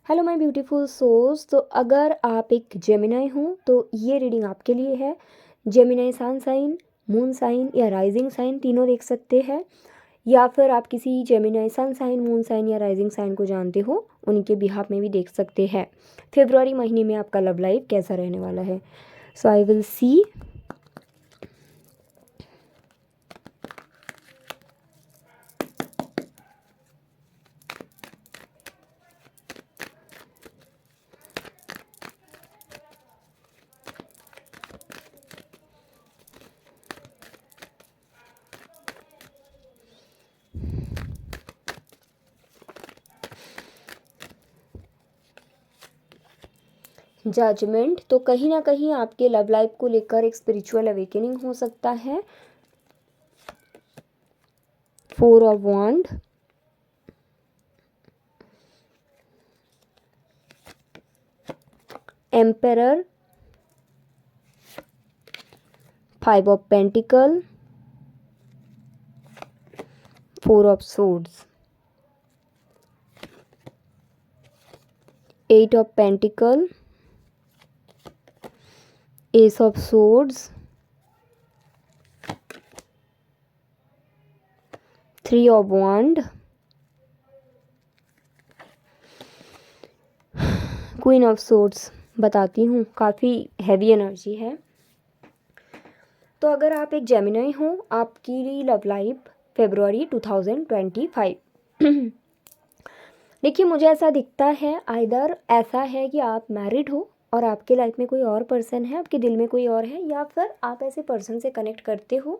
Hello my beautiful souls. तो अगर आप एक जेमिनाई हो तो ये रीडिंग आपके लिए है। Gemini sun sign, moon sign या राइजिंग साइन तीनों देख सकते हैं, या फिर आप किसी Gemini sun sign, moon sign या राइजिंग साइन को जानते हो उनके बिहाफ में भी देख सकते हैं। फेब्रुआरी महीने में आपका लव लाइफ कैसा रहने वाला है। सो आई विल सी। जजमेंट, तो कहीं ना कहीं आपके लव लाइफ को लेकर एक स्पिरिचुअल अवेकनिंग हो सकता है। Four of wand, emperor, five of pentacle, four of swords, eight of pentacle, ace of swords, three of wand, queen of swords। बताती हूँ, काफ़ी हैवी एनर्जी है। तो अगर आप एक जेमिनाई हो, आपकी लव लाइफ फेब्रुआरी 2025। देखिए, मुझे ऐसा दिखता है, आइदर ऐसा है कि आप मैरिड हो और आपके लाइफ में कोई और पर्सन है, आपके दिल में कोई और है, या फिर आप ऐसे पर्सन से कनेक्ट करते हो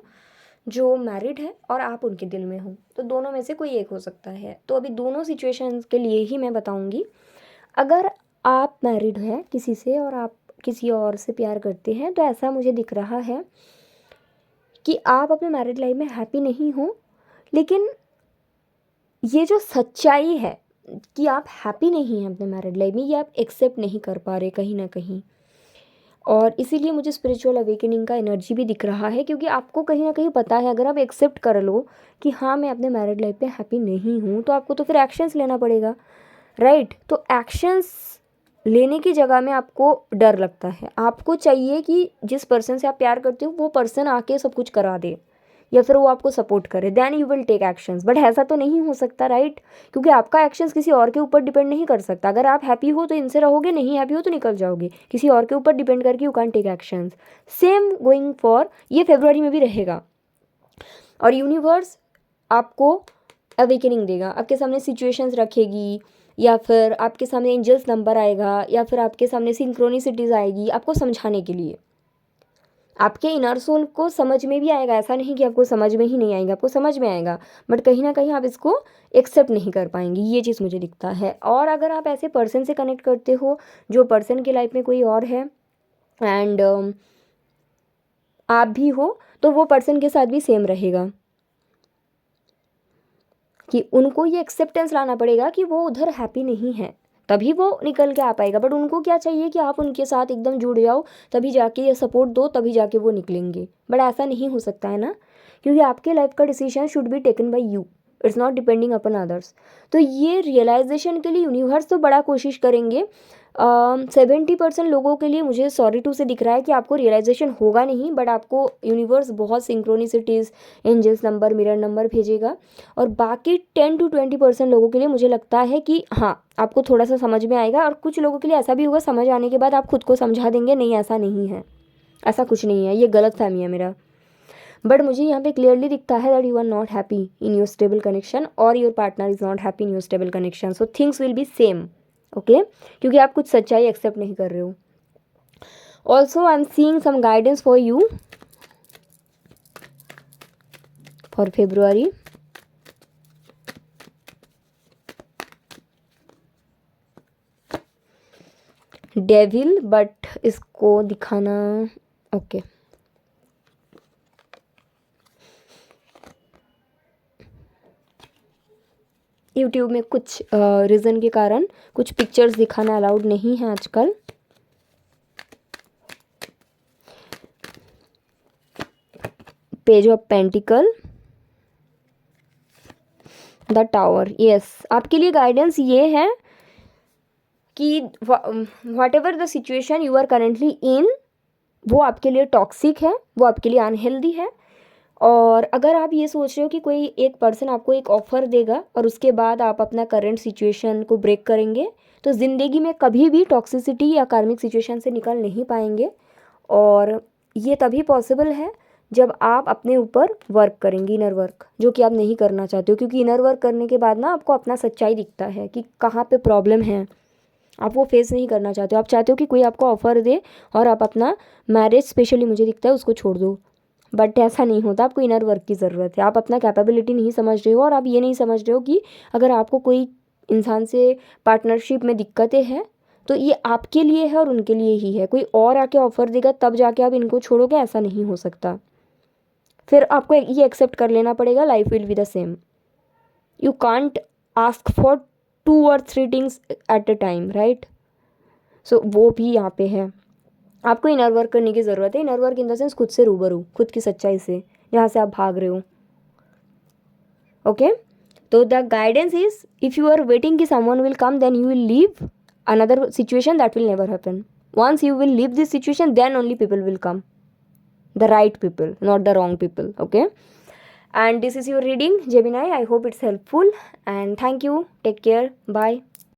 जो मैरिड है और आप उनके दिल में हो। तो दोनों में से कोई एक हो सकता है। तो अभी दोनों सिचुएशंस के लिए ही मैं बताऊंगी। अगर आप मैरिड हैं किसी से और आप किसी और से प्यार करते हैं, तो ऐसा मुझे दिख रहा है कि आप अपने मैरिड लाइफ में हैप्पी नहीं हो। लेकिन ये जो सच्चाई है कि आप हैप्पी नहीं हैं अपने मैरिड लाइफ में, ये आप एक्सेप्ट नहीं कर पा रहे कहीं ना कहीं। और इसीलिए मुझे स्पिरिचुअल अवेकनिंग का एनर्जी भी दिख रहा है, क्योंकि आपको कहीं ना कहीं पता है, अगर आप एक्सेप्ट कर लो कि हाँ मैं अपने मैरिड लाइफ में हैप्पी नहीं हूँ, तो आपको तो फिर एक्शंस लेना पड़ेगा, राइट। तो एक्शंस लेने की जगह में आपको डर लगता है। आपको चाहिए कि जिस पर्सन से आप प्यार करते हो वो पर्सन आके सब कुछ करा दे, या फिर वो आपको सपोर्ट करे, then you will take actions. But ऐसा तो नहीं हो सकता, राइट, क्योंकि आपका एक्शंस किसी और के ऊपर डिपेंड नहीं कर सकता। अगर आप हैप्पी हो तो इनसे रहोगे, नहीं हैप्पी हो तो निकल जाओगे। किसी और के ऊपर डिपेंड करके you can take actions. Same going for ये फेब्रुआरी में भी रहेगा। और यूनिवर्स आपको अवेकनिंग देगा, आपके सामने सिचुएशंस रखेगी, या फिर आपके सामने एंजल्स नंबर आएगा, या फिर आपके सामने सिंक्रोनिसिटीज आएगी आपको समझाने के लिए। आपके इनर सोल को समझ में भी आएगा, ऐसा नहीं कि आपको समझ में ही नहीं आएगा, आपको समझ में आएगा, बट कहीं ना कहीं आप इसको एक्सेप्ट नहीं कर पाएंगे। ये चीज़ मुझे दिखता है। और अगर आप ऐसे पर्सन से कनेक्ट करते हो जो पर्सन की लाइफ में कोई और है एंड आप भी हो, तो वो पर्सन के साथ भी सेम रहेगा कि उनको ये एक्सेप्टेंस लाना पड़ेगा कि वो उधर हैप्पी नहीं है, तभी वो निकल के आ पाएगा। बट उनको क्या चाहिए कि आप उनके साथ एकदम जुड़ जाओ, तभी जाके ये सपोर्ट दो, तभी जाके वो निकलेंगे। बट ऐसा नहीं हो सकता है ना, क्योंकि आपके लाइफ का decision should be taken by you, it's not depending upon others. तो ये रियलाइजेशन के लिए यूनिवर्स तो बड़ा कोशिश करेंगे। 70% लोगों के लिए मुझे सॉरी टू से दिख रहा है कि आपको रियलाइजेशन होगा नहीं, बट आपको यूनिवर्स बहुत synchronicities, angels number, mirror number भेजेगा। और बाकी 10 to 20% लोगों के लिए मुझे लगता है कि हाँ आपको थोड़ा सा समझ में आएगा। और कुछ लोगों के लिए ऐसा भी होगा, समझ आने के बाद आप खुद को समझा देंगे नहीं ऐसा नहीं है, ऐसा कुछ नहीं है, ये गलत फहमी है मेरा। बट मुझे यहाँ पे क्लियरली दिखता है that you are not happy in your stable connection और your partner is not happy in your stable connection. So things will be same, okay, क्योंकि आप कुछ सच्चाई एक्सेप्ट नहीं कर रहे हो। Also I am seeing some guidance for you for February. Devil, but इसको दिखाना ओके। यूट्यूब में कुछ रीज़न के कारण कुछ पिक्चर्स दिखाना अलाउड नहीं है आजकल। Page of pentacle, the tower. Yes, आपके लिए गाइडेंस ये है कि whatever the situation you are currently in, वो आपके लिए टॉक्सिक है, वो आपके लिए अनहेल्दी है। और अगर आप ये सोच रहे हो कि कोई एक पर्सन आपको एक ऑफ़र देगा और उसके बाद आप अपना करंट सिचुएशन को ब्रेक करेंगे, तो ज़िंदगी में कभी भी टॉक्सिसिटी या कार्मिक सिचुएशन से निकल नहीं पाएंगे। और ये तभी पॉसिबल है जब आप अपने ऊपर वर्क करेंगे, इनर वर्क, जो कि आप नहीं करना चाहते हो, क्योंकि इनर वर्क करने के बाद ना आपको अपना सच्चाई दिखता है कि कहाँ पे प्रॉब्लम है। आप वो फेस नहीं करना चाहते हो, आप चाहते हो कि कोई आपको ऑफ़र दे और आप अपना मैरिज स्पेशली मुझे दिखता है उसको छोड़ दो, बट ऐसा नहीं होता। आपको इनर वर्क की ज़रूरत है। आप अपना कैपेबिलिटी नहीं समझ रहे हो और आप ये नहीं समझ रहे हो कि अगर आपको कोई इंसान से पार्टनरशिप में दिक्कतें हैं तो ये आपके लिए है और उनके लिए ही है। कोई और आके ऑफ़र देगा तब जाके आप इनको छोड़ोगे, ऐसा नहीं हो सकता। फिर आपको ये एक्सेप्ट कर लेना पड़ेगा, life will be the same. You can't ask for 2 और 3 things at a time, right? So वो भी यहाँ पे है। आपको इनर वर्क करने की ज़रूरत है। Inner work in the sense खुद से रूबरू, खुद की सच्चाई से, जहाँ से आप भाग रहे हो। ओके, तो the guidance is, if you are waiting कि someone will come, then you will leave another situation that will never happen. Once you will leave this situation, then only people will come, the right people, not the wrong people. Okay, and this is your reading, Gemini. I hope it's helpful, and thank you. Take care. Bye.